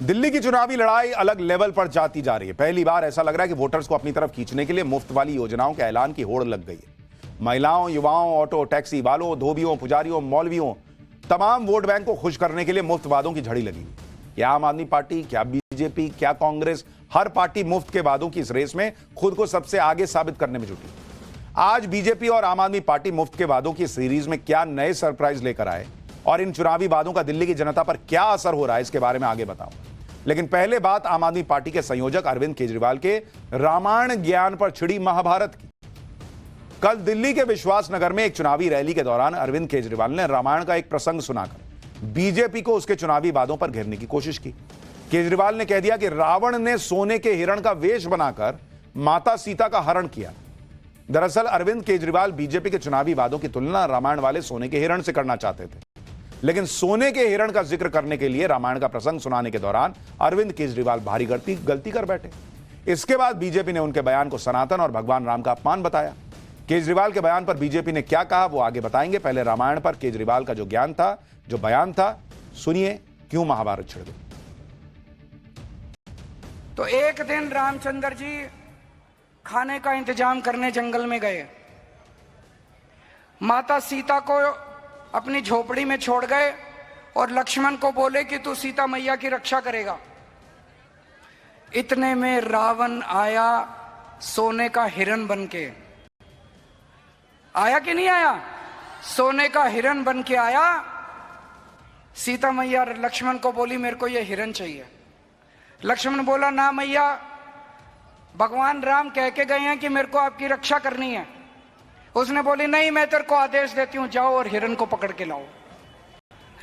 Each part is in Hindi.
दिल्ली की चुनावी लड़ाई अलग लेवल पर जाती जा रही है। पहली बार ऐसा लग रहा है कि वोटर्स को अपनी तरफ खींचने के लिए मुफ्त वाली योजनाओं के ऐलान की होड़ लग गई है। महिलाओं, युवाओं, ऑटो टैक्सी वालों, धोबियों, पुजारियों, मौलवियों, तमाम वोट बैंक को खुश करने के लिए मुफ्त वादों की झड़ी लगी। क्या आम आदमी पार्टी, क्या बीजेपी, क्या कांग्रेस, हर पार्टी मुफ्त के वादों की इस रेस में खुद को सबसे आगे साबित करने में जुटी। आज बीजेपी और आम आदमी पार्टी मुफ्त के वादों की सीरीज में क्या नए सरप्राइज लेकर आए और इन चुनावी वादों का दिल्ली की जनता पर क्या असर हो रहा है, इसके बारे में आगे बताऊं। लेकिन पहले बात आम आदमी पार्टी के संयोजक अरविंद केजरीवाल के रामायण ज्ञान पर छिड़ी महाभारत की। कल दिल्ली के विश्वास नगर में एक चुनावी रैली के दौरान अरविंद केजरीवाल ने रामायण का एक प्रसंग सुनाकर बीजेपी को उसके चुनावी वादों पर घेरने की कोशिश की। केजरीवाल ने कह दिया कि रावण ने सोने के हिरण का वेश बनाकर माता सीता का हरण किया। दरअसल अरविंद केजरीवाल बीजेपी के चुनावी वादों की तुलना रामायण वाले सोने के हिरण से करना चाहते थे, लेकिन सोने के हिरण का जिक्र करने के लिए रामायण का प्रसंग सुनाने के दौरान अरविंद केजरीवाल भारी गलती कर बैठे। इसके बाद बीजेपी ने उनके बयान को सनातन और भगवान राम का अपमान बताया। केजरीवाल के बयान पर बीजेपी ने क्या कहा वो आगे बताएंगे। पहले रामायण पर केजरीवाल का जो ज्ञान था, जो बयान था, सुनिए क्यों महाभारत छिड़ गई। तो एक दिन रामचंद्र जी खाने का इंतजाम करने जंगल में गए। माता सीता को अपनी झोपड़ी में छोड़ गए और लक्ष्मण को बोले कि तू सीता मैया की रक्षा करेगा। इतने में रावण आया सोने का हिरण बनके। आया कि नहीं आया? सोने का हिरण बन के आया। सीता मैया लक्ष्मण को बोली मेरे को ये हिरण चाहिए। लक्ष्मण बोला ना मैया, भगवान राम कह के गए हैं कि मेरे को आपकी रक्षा करनी है। उसने बोली नहीं, मैं तेरे को आदेश देती हूं, जाओ और हिरण को पकड़ के लाओ।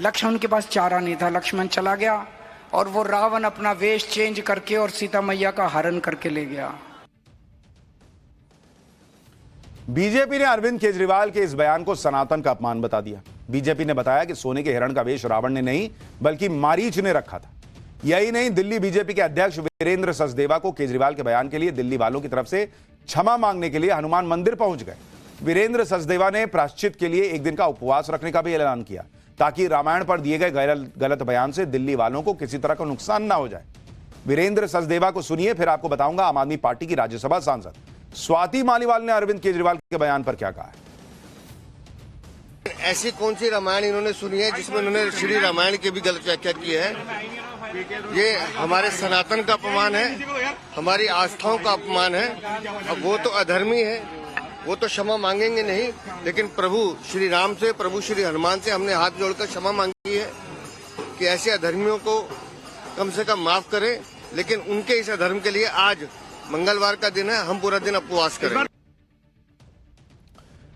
लक्ष्मण के पास चारा नहीं था, लक्ष्मण चला गया और वो रावण अपना वेश चेंज करके और सीता मैया का हरण करके ले गया। बीजेपी ने अरविंद केजरीवाल के इस बयान को सनातन का अपमान बता दिया। बीजेपी ने बताया कि सोने के हिरण का वेश रावण ने नहीं बल्कि मारीच ने रखा था। यही नहीं, दिल्ली बीजेपी के अध्यक्ष वीरेंद्र सचदेवा को केजरीवाल के बयान के लिए दिल्ली वालों की तरफ से क्षमा मांगने के लिए हनुमान मंदिर पहुंच गए। वीरेंद्र सचदेवा ने प्रायश्चित के लिए एक दिन का उपवास रखने का भी ऐलान किया ताकि रामायण पर दिए गए गलत बयान से दिल्ली वालों को किसी तरह का नुकसान ना हो जाए। वीरेंद्र सचदेवा को सुनिए, फिर आपको बताऊंगा आम आदमी पार्टी की राज्यसभा सांसद स्वाति मालीवाल ने अरविंद केजरीवाल के बयान पर क्या कहा है। ऐसी कौन सी रामायण इन्होंने सुनी है जिसमें उन्होंने श्री रामायण की भी गलत व्याख्या की है? ये हमारे सनातन का अपमान है, हमारी आस्थाओं का अपमान है। अब वो तो अधर्मी है, वो तो क्षमा मांगेंगे नहीं, लेकिन प्रभु श्री राम से, प्रभु श्री हनुमान से हमने हाथ जोड़कर क्षमा मांगी है कि ऐसे अधर्मियों को कम से कम माफ करें। लेकिन उनके इस अधर्म के लिए आज मंगलवार का दिन है, हम पूरा दिन उपवास करेंगे।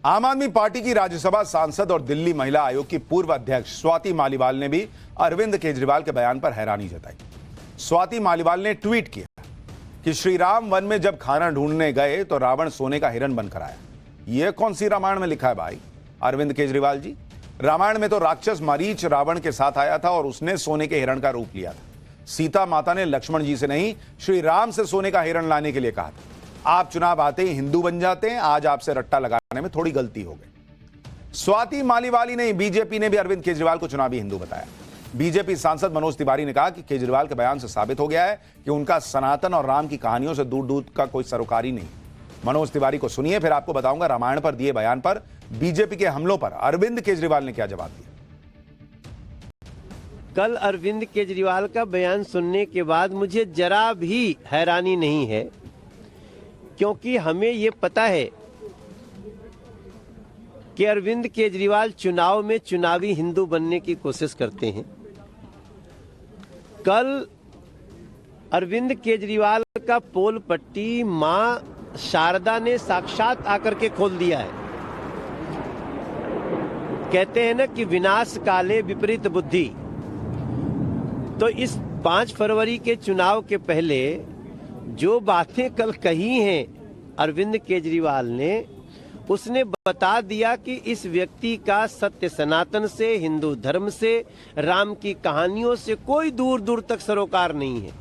आम आदमी पार्टी की राज्यसभा सांसद और दिल्ली महिला आयोग की पूर्व अध्यक्ष स्वाति मालीवाल ने भी अरविंद केजरीवाल के बयान पर हैरानी जताई। स्वाति मालीवाल ने ट्वीट किया कि श्री राम वन में जब खाना ढूंढने गए तो रावण सोने का हिरण बनकर आया। यह कौन सी रामायण में लिखा है भाई अरविंद केजरीवाल जी? रामायण में तो राक्षस मारीच रावण के साथ आया था और उसने सोने के हिरण का रूप लिया था। सीता माता ने लक्ष्मण जी से नहीं, श्री राम से सोने का हिरण लाने के लिए कहा था। आप चुनाव आते ही हिंदू बन जाते हैं। आज आपसे रट्टा लगाने में थोड़ी गलती हो गई। स्वाति मालीवाल नहीं, बीजेपी ने भी अरविंद केजरीवाल को चुनावी हिंदू बताया। बीजेपी सांसद मनोज तिवारी ने कहा कि केजरीवाल के बयान से साबित हो गया है कि उनका सनातन और राम की कहानियों से दूर दूर का कोई सरोकारी नहीं। मनोज तिवारी को सुनिए, फिर आपको बताऊंगा रामायण पर दिए बयान पर बीजेपी के हमलों पर अरविंद केजरीवाल ने क्या जवाब दिया। कल अरविंद केजरीवाल का बयान सुनने के बाद मुझे जरा भी हैरानी नहीं है, क्योंकि हमें ये पता है कि अरविंद केजरीवाल चुनाव में चुनावी हिंदू बनने की कोशिश करते हैं। कल अरविंद केजरीवाल का पोल पट्टी मां शारदा ने साक्षात आकर के खोल दिया है। कहते हैं ना कि विनाश काले विपरीत बुद्धि। तो इस 5 फरवरी के चुनाव के पहले जो बातें कल कही हैं अरविंद केजरीवाल ने, उसने बता दिया कि इस व्यक्ति का सत्य सनातन से, हिंदू धर्म से, राम की कहानियों से कोई दूर दूर तक सरोकार नहीं है।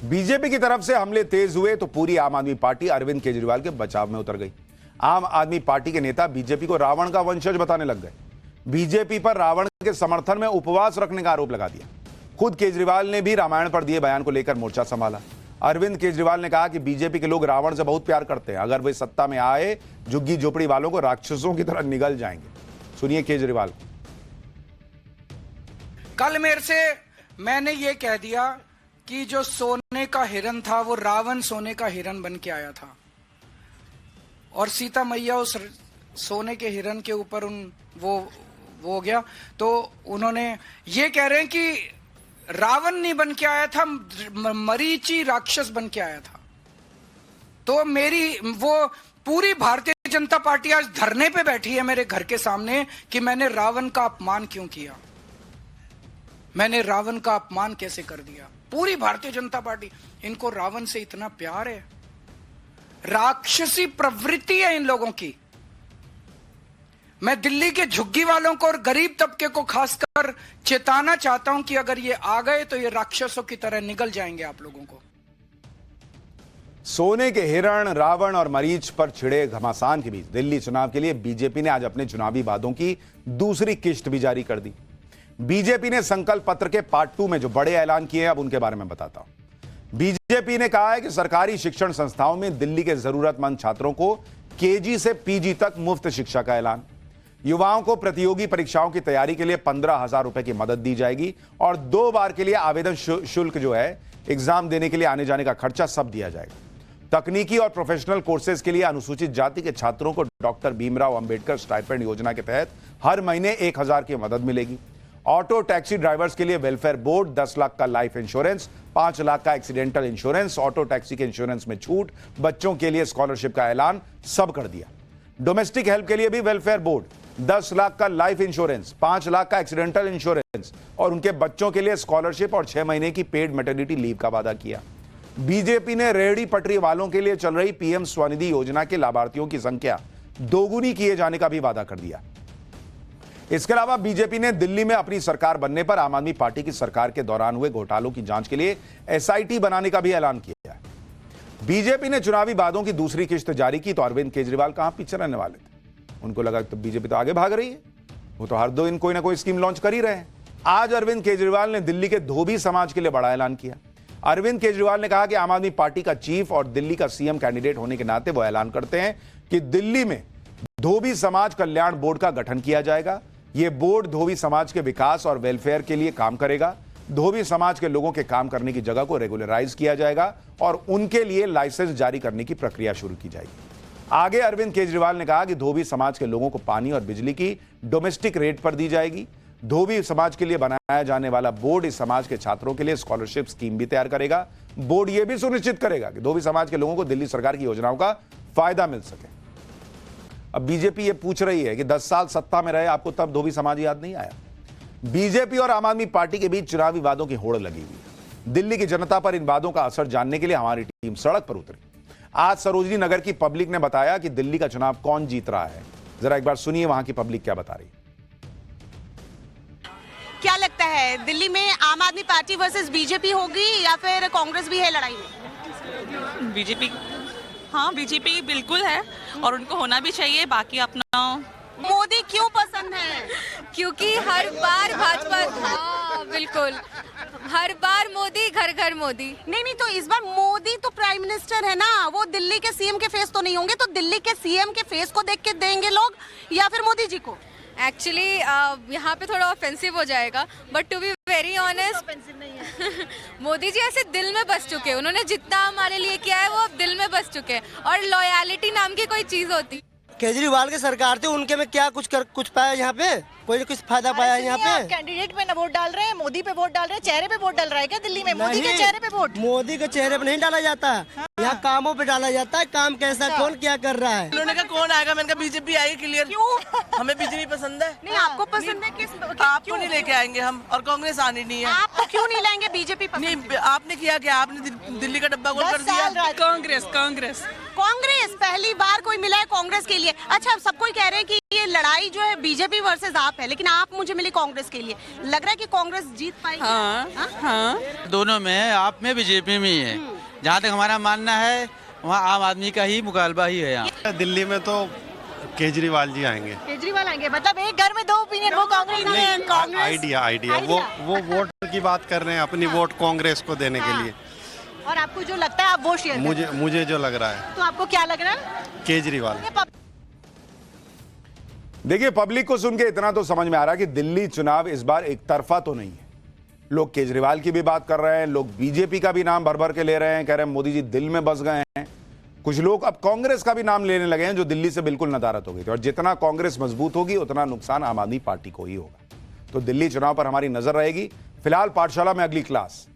बीजेपी की तरफ से हमले तेज हुए तो पूरी आम आदमी पार्टी अरविंद केजरीवाल के बचाव में उतर गई। आम आदमी पार्टी के नेता बीजेपी को रावण का वंशज बताने लग गए। बीजेपी पर रावण के समर्थन में उपवास रखने का आरोप लगा दिया। खुद केजरीवाल ने भी रामायण पर दिए बयान को लेकर मोर्चा संभाला। अरविंद केजरीवाल ने कहा कि बीजेपी के लोग रावण से बहुत प्यार करते हैं, अगर वे सत्ता में आए झुग्गी झोपड़ी वालों को राक्षसों की तरह निगल जाएंगे। सुनिए केजरीवाल को। कल मेरे से मैंने ये कह दिया कि जो सोने का हिरन था वो रावण सोने का हिरन बन के आया था, और सीता मैया उस सोने के हिरन के ऊपर वो हो गया। तो उन्होंने ये कह रहे हैं कि रावण नहीं बन के आया था, मरीची राक्षस बन के आया था। तो मेरी वो पूरी भारतीय जनता पार्टी आज धरने पे बैठी है मेरे घर के सामने कि मैंने रावण का अपमान क्यों किया, मैंने रावण का अपमान कैसे कर दिया। पूरी भारतीय जनता पार्टी, इनको रावण से इतना प्यार है, राक्षसी प्रवृत्ति है इन लोगों की। मैं दिल्ली के झुग्गी वालों को और गरीब तबके को खासकर चेताना चाहता हूं कि अगर ये आ गए तो ये राक्षसों की तरह निगल जाएंगे आप लोगों को। सोने के हिरण, रावण और मरीच पर छिड़े घमासान के बीच दिल्ली चुनाव के लिए बीजेपी ने आज अपने चुनावी वादों की दूसरी किश्त भी जारी कर दी। बीजेपी ने संकल्प पत्र के पार्ट 2 में जो बड़े ऐलान किए हैं, अब उनके बारे में बताता हूं। बीजेपी ने कहा है कि सरकारी शिक्षण संस्थाओं में दिल्ली के जरूरतमंद छात्रों को केजी से पीजी तक मुफ्त शिक्षा का ऐलान। युवाओं को प्रतियोगी परीक्षाओं की तैयारी के लिए 15,000 रुपए की मदद दी जाएगी और 2 बार के लिए आवेदन शुल्क जो है एग्जाम देने के लिए आने जाने का खर्चा सब दिया जाएगा। तकनीकी और प्रोफेशनल कोर्सेज के लिए अनुसूचित जाति के छात्रों को डॉक्टर भीमराव अंबेडकर स्टाइपेंड योजना के तहत हर महीने 1,000 की मदद मिलेगी। ऑटो टैक्सी ड्राइवर्स के लिए वेलफेयर बोर्ड, 10 लाख का लाइफ इंश्योरेंस, 5 लाख का एक्सीडेंटल इंश्योरेंस, ऑटो टैक्सी के इंश्योरेंस में छूट, बच्चों के लिए स्कॉलरशिप का ऐलान सब कर दिया। डोमेस्टिक हेल्प के लिए भी वेलफेयर बोर्ड, 10 लाख का लाइफ इंश्योरेंस, 5 लाख का एक्सीडेंटल इंश्योरेंस और उनके बच्चों के लिए स्कॉलरशिप और 6 महीने की पेड मैटरनिटी लीव का वादा किया। बीजेपी ने रेहड़ी पटरी वालों के लिए चल रही पीएम स्वनिधि योजना के लाभार्थियों की संख्या दोगुनी किए जाने का भी वादा कर दिया। इसके अलावा बीजेपी ने दिल्ली में अपनी सरकार बनने पर आम आदमी पार्टी की सरकार के दौरान हुए घोटालों की जांच के लिए एसआईटी बनाने का भी ऐलान किया है। बीजेपी ने चुनावी वादों की दूसरी किश्त जारी की तो अरविंद केजरीवाल कहां पीछे रहने वाले थे। उनको लगा तो बीजेपी तो आगे भाग रही है, वो तो हर 2 दिन कोई ना कोई स्कीम लॉन्च कर ही रहे हैं। आज अरविंद केजरीवाल ने दिल्ली के धोबी समाज के लिए बड़ा ऐलान किया। अरविंद केजरीवाल ने कहा कि आम आदमी पार्टी का चीफ और दिल्ली का सीएम कैंडिडेट होने के नाते वो ऐलान करते हैं कि दिल्ली में धोबी समाज कल्याण बोर्ड का गठन किया जाएगा। यह बोर्ड धोबी समाज के विकास और वेलफेयर के लिए काम करेगा। धोबी समाज के लोगों के काम करने की जगह को रेगुलराइज किया जाएगा और उनके लिए लाइसेंस जारी करने की प्रक्रिया शुरू की जाएगी। आगे अरविंद केजरीवाल ने कहा कि धोबी समाज के लोगों को पानी और बिजली की डोमेस्टिक रेट पर दी जाएगी। धोबी समाज के लिए बनाया जाने वाला बोर्ड इस समाज के छात्रों के लिए स्कॉलरशिप स्कीम भी तैयार करेगा। बोर्ड यह भी सुनिश्चित करेगा कि धोबी समाज के लोगों को दिल्ली सरकार की योजनाओं का फायदा मिल सके। अब बीजेपी ये पूछ रही है कि 10 साल सत्ता में रहे, आपको तब धोबी समाज याद नहीं आया? बीजेपी और आम आदमी पार्टी के बीच चुनावी वादों की होड़ लगी हुई है। दिल्ली की जनता पर इन वादों का असर जानने के लिए हमारी टीम सड़क पर उतरी। आज सरोजनी नगर की पब्लिक ने बताया कि दिल्ली का चुनाव कौन जीत रहा है। जरा एक बार सुनिए वहां की पब्लिक क्या बता रही है। क्या लगता है, दिल्ली में आम आदमी पार्टी वर्सेस बीजेपी होगी या फिर कांग्रेस भी है लड़ाई में? बीजेपी, हाँ बीजेपी बिल्कुल है और उनको होना भी चाहिए। बाकी अपना मोदी क्यों पसंद है? क्योंकि हर बार भाजपा, हाँ बिल्कुल, हर बार मोदी, घर घर मोदी। नहीं, तो इस बार मोदी तो प्राइम मिनिस्टर है ना, वो दिल्ली के सीएम के फेस तो नहीं होंगे, तो दिल्ली के सीएम के फेस को देख के देंगे लोग या फिर मोदी जी को? एक्चुअली यहाँ पे थोड़ा ऑफेंसिव हो जाएगा, but to be very honest Modi ji ऐसे दिल में बस चुके हैं। उन्होंने जितना हमारे लिए किया है वो अब दिल में बस चुके हैं और लॉयलिटी नाम की कोई चीज होती। केजरीवाल की सरकार थी, उनके में क्या कुछ पाया यहाँ पे? कोई ना कुछ फायदा पाया है यहाँ पे? कैंडिडेट पे ना वोट डाल रहे हैं, मोदी पे वोट डाल रहे हैं, चेहरे पे वोट डाल रहा है क्या दिल्ली में? मोदी के चेहरे पे वोट? मोदी के चेहरे पे नहीं डाला जाता है, यहाँ कामों पे डाला जाता है। काम कैसा, कौन क्या कर रहा है? उन्होंने कहा कौन आएगा, मैंने कहा बीजेपी आएगी। क्लियर क्यों? हमें बीजेपी पसंद है। नहीं, आपको पसंद है? किस आपको नहीं लेके आएंगे हम, और कांग्रेस आनी नहीं है। आपको क्यों नहीं लाएंगे? बीजेपी नहीं, आपने किया क्या? आपने दिल्ली का डब्बा गोल कर दिया। कांग्रेस पहली बार कोई मिला है कांग्रेस के लिए। अच्छा, सब कोई कह रहे हैं कि ये लड़ाई जो है बीजेपी वर्सेस आप है, लेकिन आप मुझे मिली कांग्रेस के लिए। लग रहा है कि कांग्रेस जीत पाएगी? हाँ, दोनों में है, आप में बीजेपी में ही है। जहाँ तक हमारा मानना है वहाँ आम आदमी का ही मुकाबला ही है। यहाँ दिल्ली में तो केजरीवाल जी आएंगे। केजरीवाल आएंगे मतलब एक घर में 2 ओपिनियन, वो कांग्रेस आइडिया वो वोट की बात कर रहे हैं, अपनी वोट कांग्रेस को देने के लिए। और आपको जो लगता है आप वो शेयर मुझे जो लग रहा है, तो आपको क्या लग रहा है? केजरीवाल। देखिए, पब्लिक को सुन के इतना तो समझ में आ रहा है कि दिल्ली चुनाव इस बार एक तरफा तो नहीं है। लोग केजरीवाल की भी बात कर रहे हैं, लोग बीजेपी का भी नाम भर भर के ले रहे हैं, कह रहे हैं मोदी जी दिल में बस गए हैं। कुछ लोग अब कांग्रेस का भी नाम लेने लगे हैं, जो दिल्ली से बिल्कुल नदारद हो गई थी। और जितना कांग्रेस मजबूत होगी उतना नुकसान आम आदमी पार्टी को ही होगा। तो दिल्ली चुनाव पर हमारी नजर रहेगी। फिलहाल पाठशाला में अगली क्लास।